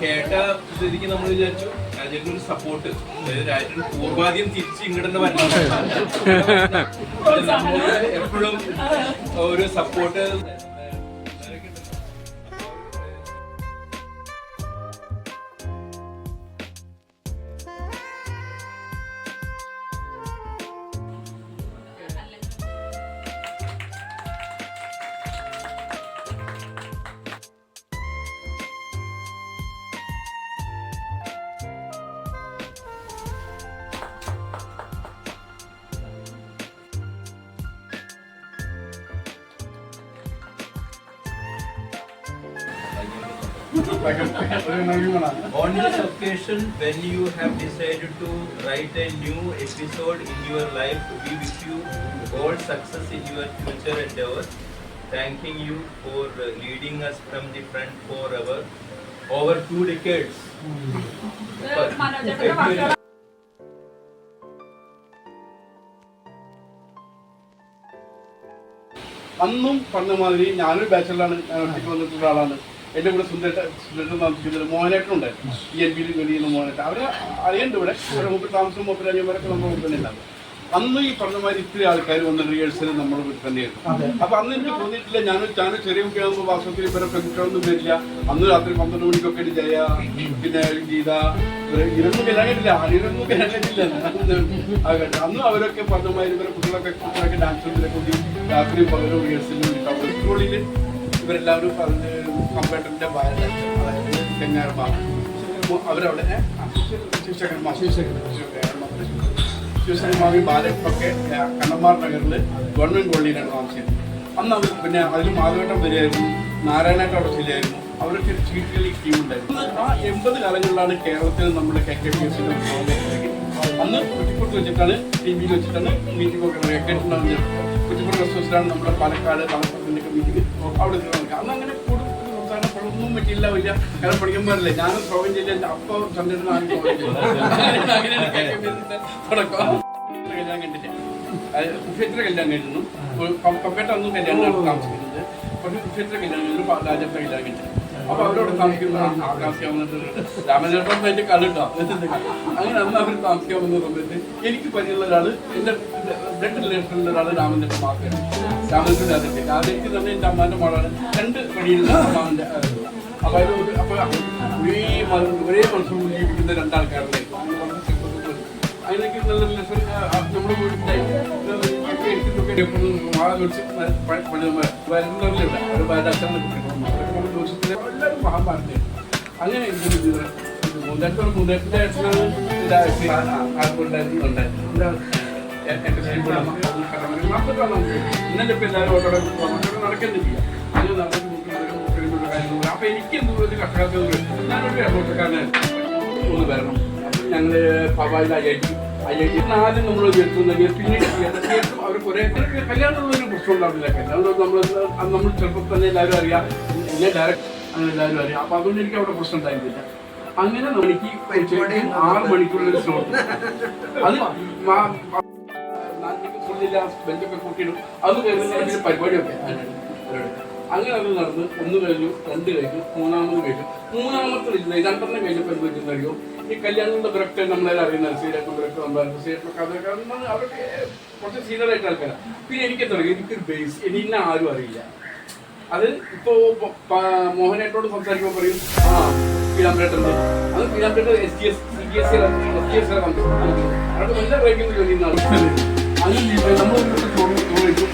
കേട്ട സ്ഥിതിക്ക് നമ്മൾ വിചാരിച്ചു രാജേട്ടൻ ഒരു സപ്പോർട്ട്, അതായത് രാജേട്ടൻ പൂർവാദ്യം തിരിച്ച് ഇങ്ങോട്ട് എപ്പോഴും ഒരു support. On this occasion, when you have decided to write a new episode in your life, we wish you all success in your future endeavors. Thanking you for leading us from the front for over 2 decades. അന്നും പറഞ്ഞ മാതിരി ഞാനൊരു ബാച്ചിലാണ്, ഞാൻ ഒറ്റയ്ക്ക് വന്നിട്ടുള്ള ആളാണ്. എൻ്റെ കൂടെ സുന്ദരേട്ടൻ താമസിക്കുന്നത് മോഹനേട്ടനുണ്ടായിരുന്നു, ENB-യിൽ ജോലി ചെയ്യുന്ന മോഹനേട്ടൻ. അവരെ അറിയേണ്ട ഇവിടെ മുമ്പ് താമസം മുപ്പരാജ്യന്മാരൊക്കെ നമ്മുടെ വീട്ടിൽ തന്നെ ഉണ്ടാകും. അന്ന് ഈ പറഞ്ഞ മാതിരി ഇത്തിരി ആൾക്കാർ വന്ന റിഹേഴ്സൽ നമ്മുടെ വീട്ടിൽ തന്നെയായിരുന്നു. അപ്പൊ അന്ന് എനിക്ക് തോന്നിയിട്ടില്ല, ഞാൻ ചെറിയ കുട്ടിയാകുമ്പോൾ വാസ്തവത്തിൽ ഇവരെ പെൺകുട്ടികളൊന്നും വരില്ല. അന്ന് രാത്രി 12 മണിക്കൊക്കെ ജയ, പിന്നെ ഗീത, ഇവരൊന്നും കല്യാണില്ല, ഇവരൊന്നും കല്യാണില്ല. അന്ന് അവരൊക്കെ പറഞ്ഞ മാതിരി ഇവരെ കുട്ടികളൊക്കെ ഡാൻസ് കൂടി രാത്രി പകരം റിഹേഴ്സലിൽ സ്കൂളിൽ ഇവരെല്ലാവരും പറഞ്ഞ് കമ്പ്യൂട്ടറിന്റെ അതായത് കന്യാർമാർ അവരവിടെ ശിവശങ്കരമാവി ബാലക്കൊക്കെ കണ്ണന്മാർ നഗറിൽ ഗവൺമെന്റ് കോളനിയിലാണ് താമസിച്ചത്. അന്ന് അവർ പിന്നെ അതിൽ മാധവേട്ടൻ വരികയായിരുന്നു, നാരായണേട്ടൻ അവിടെ ശരിയായിരുന്നു. അവരൊക്കെ ഒരു ചീട്ടുകളി ടീമുണ്ടായിരുന്നു. ആ 80 കാലങ്ങളിലാണ് കേരളത്തിൽ നമ്മുടെ KKPSന്റെ അന്ന് കുറ്റിപ്പുറത്ത് വെച്ചിട്ടാണ് TV-യിൽ വെച്ചിട്ടാണ് മീറ്റിംഗ് ഒക്കെ കേട്ടിട്ടുണ്ടാകുന്നത്. കുറ്റിപ്പുറം റെസ്റ്റ് ഹൗസിലാണ് നമ്മുടെ പാലക്കാട് താമസത്തിൻ്റെ മീറ്റിംഗ് അവിടെ നടക്കുക. അന്ന് അങ്ങനെ കൂടുതൽ ഒന്നും പറ്റിയില്ല, വലിയ കാരണം പഠിക്കുമ്പോഴല്ലേ ഞാനും പ്രോവിൻ ചെയ്ത അപ്പോൾ ചന്ദ്രൻ തുടക്കം കല്യാണം കണ്ടിട്ട് കുഫേത്ര കല്യാണം കഴിഞ്ഞു. പമ്പേട്ട ഒന്നും കല്യാണം താമസിക്കുന്നത്, പക്ഷേ കുഫേത്ര കല്യാണം കഴിഞ്ഞു, രാജപ്പ കല്യാണം കഴിഞ്ഞു. അപ്പൊ അവരോട് താമസിക്കുന്ന താമസിക്കാവുന്നത് രാമചന്ദ്രനായിട്ട് കണ്ടിട്ടോ. അങ്ങനെ അന്ന് അവർ താമസിക്കാവുന്ന സമയത്ത് എനിക്ക് പരിചയമുള്ള ഒരാള്, എൻ്റെ ബ്ലഡ് റിലേഷനുള്ള ഒരാള് രാമചന്ദ്രൻ മാത്രമാണ്. രാമചന്ദ്രൻ ആദ്യത്തെ തന്നെ എൻ്റെ അമ്മാന്റെ മോളാണ്. 2 വഴിയിലുള്ള അമ്മാവിന്റെ. അപ്പൊ അപ്പൊ ഒരേ മനസ്സോട് ജീവിക്കുന്ന 2 ആൾക്കാരുടെ അതിനൊക്കെ നല്ല റിലേഷൻ നമ്മുടെ വീട്ടിലായി. വരുന്നവരില്ല, ഒരു അച്ഛനെ എല്ലാവരും മഹാഭാരതം. അങ്ങനെ മുന്നേറ്റത്തിന്റെ അച്ഛനാണ് ഇന്നലെ ഇപ്പൊ എല്ലാവരും ഓട്ടോടെ നടക്കുന്നില്ല. അങ്ങനെ നടക്കുന്ന അപ്പൊ എനിക്ക് എന്തോരം കഷ്ടകാലത്ത് ഞാനൊരു എയർപോർട്ടുകാരനാണ്. ഒന്ന് വരണം. അപ്പം ഞങ്ങള് പവായിൽ IIT ആദ്യം നമ്മൾ ഉയർത്തുന്നെങ്കിൽ പിന്നീട് അവർ കുറെ കല്യാണമുള്ളൊരു പ്രശ്നം ഉണ്ടാവില്ല. നമ്മൾ ചെറുപ്പം തന്നെ എല്ലാവരും അറിയാം, ഇല്ല ഡയറക്റ്റ് അങ്ങനെ എല്ലാവരും അറിയാം. അപ്പൊ അതുകൊണ്ട് എനിക്ക് അവിടെ പ്രശ്നം ഉണ്ടായിരുന്നില്ല. അങ്ങനെ എനിക്ക് 6 മണിക്കുള്ളൊരു സ്ലോട്ട്, അത് 4 മണിക്ക് ഫുള്ളില്ല, ബെഞ്ചൊക്കെ കൂട്ടിയിടും. അത് കഴിഞ്ഞ പരിപാടിയൊക്കെ അങ്ങനെ അത് നടന്ന് 1 കഴിഞ്ഞു, 2 കഴിഞ്ഞു, 3ാമത് കഴിഞ്ഞു. 3ാമത്തെ ഇല്ല, 2 കഴിഞ്ഞപ്പോൾ എന്ത് വെച്ചെന്നറിയോ, ഈ കല്യാണങ്ങളുടെ ബ്രക്റ്റ് നമ്മളെല്ലാം അറിയുന്നത് സീരിയസ് ബ്രക്റ്റ് അതൊക്കെ അവർക്ക് കുറച്ച് സീനിയറായിട്ട് ആൾക്കാരാണ്. പിന്നെ എനിക്കെന്താ പറയുക, എനിക്കൊരു ബേസ് ഇന്ന ആരും അറിയില്ല. അത് ഇപ്പോ മോഹനേട്ടോട് സംസാരിക്കുമ്പോൾ പറയും പീലാമ്പേട്ടുണ്ട്, അത് പീലാമ്പേട്ട് SGS CGS അവിടെ നല്ല റേറ്റിംഗ് ജോലി ചെയ്യുന്ന ആൾക്കാർ. അങ്ങനെ നമ്മൾ ചോദിക്കും